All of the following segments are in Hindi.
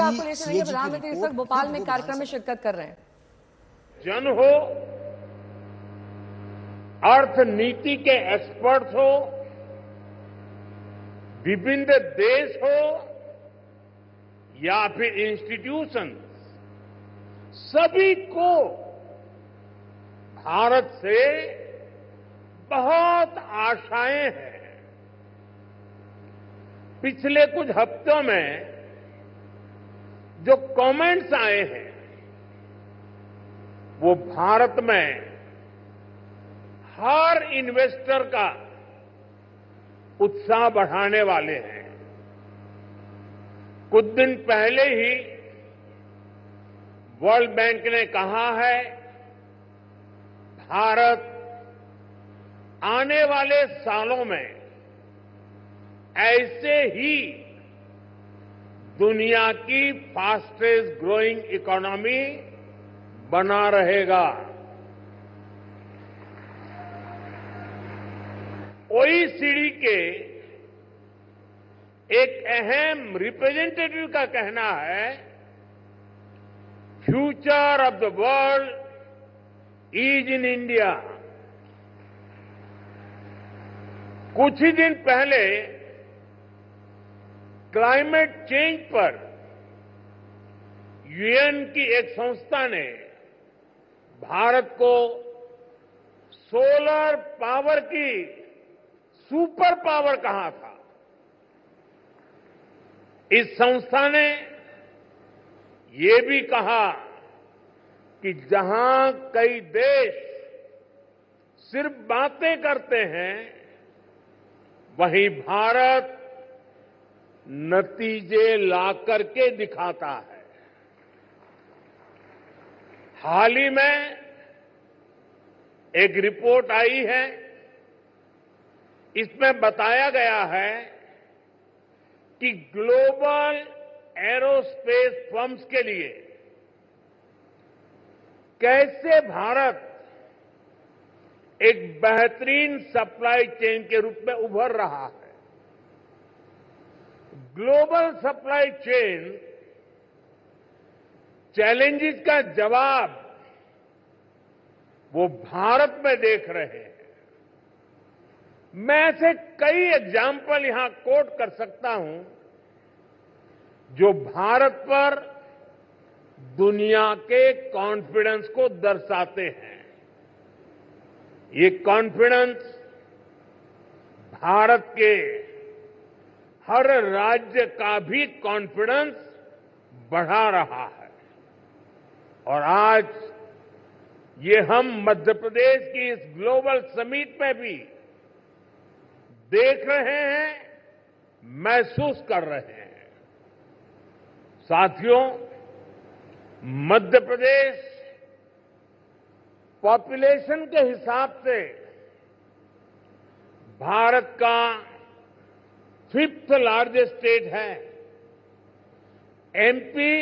आपको ले चलेंगे। प्रधानमंत्री इस वक्त भोपाल में कार्यक्रम में शिरकत कर रहे हैं। जन हो, अर्थनीति के एक्सपर्ट हो, विभिन्न देश हो या फिर इंस्टीट्यूशन, सभी को भारत से बहुत आशाएं हैं। पिछले कुछ हफ्तों में जो कमेंट्स आए हैं वो भारत में हर इन्वेस्टर का उत्साह बढ़ाने वाले हैं। कुछ दिन पहले ही वर्ल्ड बैंक ने कहा है भारत आने वाले सालों में ऐसे ही दुनिया की फास्टेस्ट ग्रोइंग इकोनॉमी बना रहेगा। ओईसीडी के एक अहम रिप्रेजेंटेटिव का कहना है future of the world is in India. कुछ ही दिन पहले क्लाइमेट चेंज पर यूएन की एक संस्था ने भारत को सोलर पावर की सुपर पावर कहा था। इस संस्था ने ये भी कहा कि जहां कई देश सिर्फ बातें करते हैं, वहीं भारत नतीजे ला करके दिखाता है। हाल ही में एक रिपोर्ट आई है, इसमें बताया गया है कि ग्लोबल एरोस्पेस फर्म्स के लिए कैसे भारत एक बेहतरीन सप्लाई चेन के रूप में उभर रहा है। ग्लोबल सप्लाई चेन चैलेंजेस का जवाब वो भारत में देख रहे हैं। मैं ऐसे कई एग्जाम्पल यहां कोट कर सकता हूं जो भारत पर दुनिया के कॉन्फिडेंस को दर्शाते हैं। ये कॉन्फिडेंस भारत के हर राज्य का भी कॉन्फिडेंस बढ़ा रहा है। और आज ये हम मध्य प्रदेश की इस ग्लोबल समिट में भी देख रहे हैं, महसूस कर रहे हैं। साथियों, मध्य प्रदेश पॉपुलेशन के हिसाब से भारत का 5th लार्जेस्ट स्टेट है। एमपी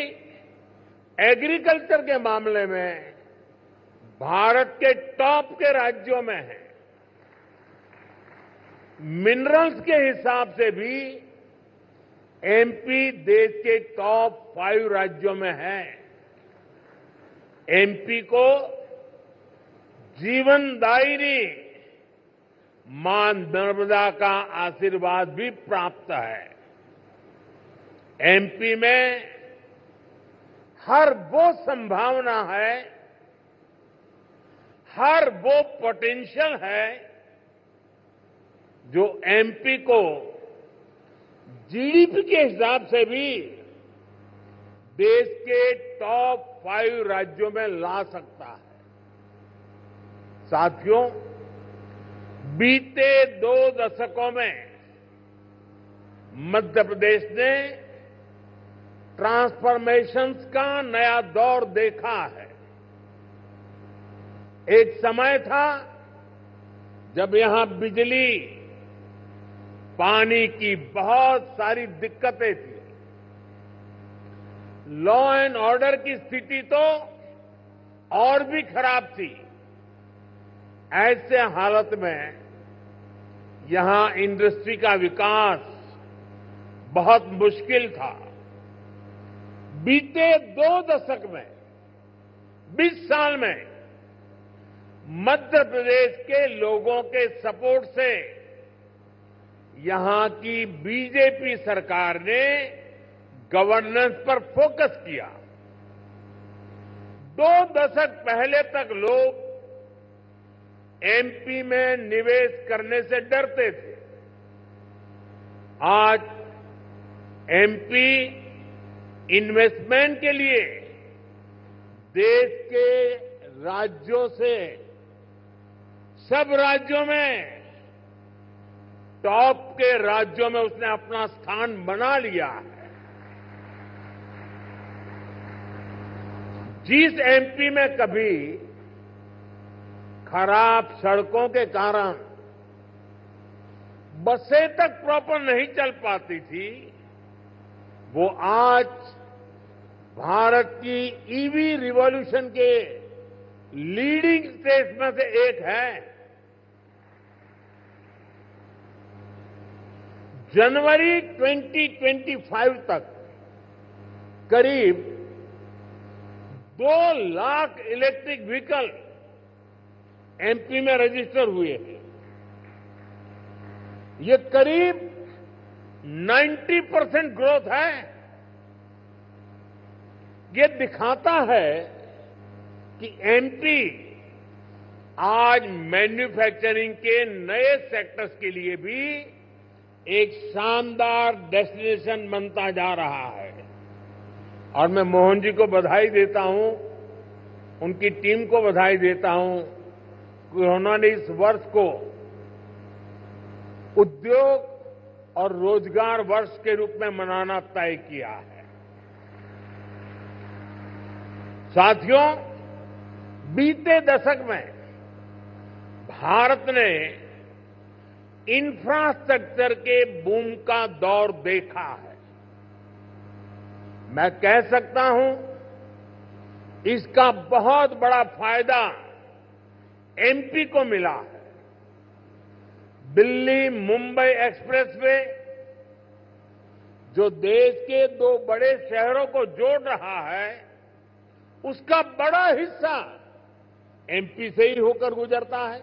एग्रीकल्चर के मामले में भारत के टॉप के राज्यों में है। मिनरल्स के हिसाब से भी एमपी देश के टॉप 5 राज्यों में है। एमपी को जीवनदायिनी मां नर्मदा का आशीर्वाद भी प्राप्त है। एमपी में हर वो संभावना है, हर वो पोटेंशियल है जो एमपी को जीडीपी के हिसाब से भी देश के टॉप 5 राज्यों में ला सकता है। साथियों, बीते 2 दशकों में मध्य प्रदेश ने ट्रांसफॉर्मेशंस का नया दौर देखा है। एक समय था जब यहां बिजली, पानी की बहुत सारी दिक्कतें थी। लॉ एंड ऑर्डर की स्थिति तो और भी खराब थी। ऐसे हालत में यहां इंडस्ट्री का विकास बहुत मुश्किल था। बीते 2 दशक में 20 साल में मध्य प्रदेश के लोगों के सपोर्ट से यहां की बीजेपी सरकार ने गवर्नेंस पर फोकस किया। 2 दशक पहले तक लोग एमपी में निवेश करने से डरते थे। आज एमपी इन्वेस्टमेंट के लिए देश के राज्यों से सब राज्यों में टॉप के राज्यों में उसने अपना स्थान बना लिया है। जिस एमपी में कभी खराब सड़कों के कारण बसें तक प्रॉपर नहीं चल पाती थी, वो आज भारत की ईवी रिवॉल्यूशन के लीडिंग स्टेट्स में से एक है। जनवरी 2025 तक करीब 2 लाख इलेक्ट्रिक व्हीकल एमपी में रजिस्टर हुए हैं। ये करीब 90% ग्रोथ है। ये दिखाता है कि एमपी आज मैन्युफैक्चरिंग के नए सेक्टर्स के लिए भी एक शानदार डेस्टिनेशन बनता जा रहा है। और मैं मोहन जी को बधाई देता हूं, उनकी टीम को बधाई देता हूं कि उन्होंने इस वर्ष को उद्योग और रोजगार वर्ष के रूप में मनाना तय किया है। साथियों, बीते दशक में भारत ने इंफ्रास्ट्रक्चर के बूम का दौर देखा है। मैं कह सकता हूं इसका बहुत बड़ा फायदा एमपी को मिला है। दिल्ली मुंबई एक्सप्रेसवे जो देश के 2 बड़े शहरों को जोड़ रहा है, उसका बड़ा हिस्सा एमपी से ही होकर गुजरता है।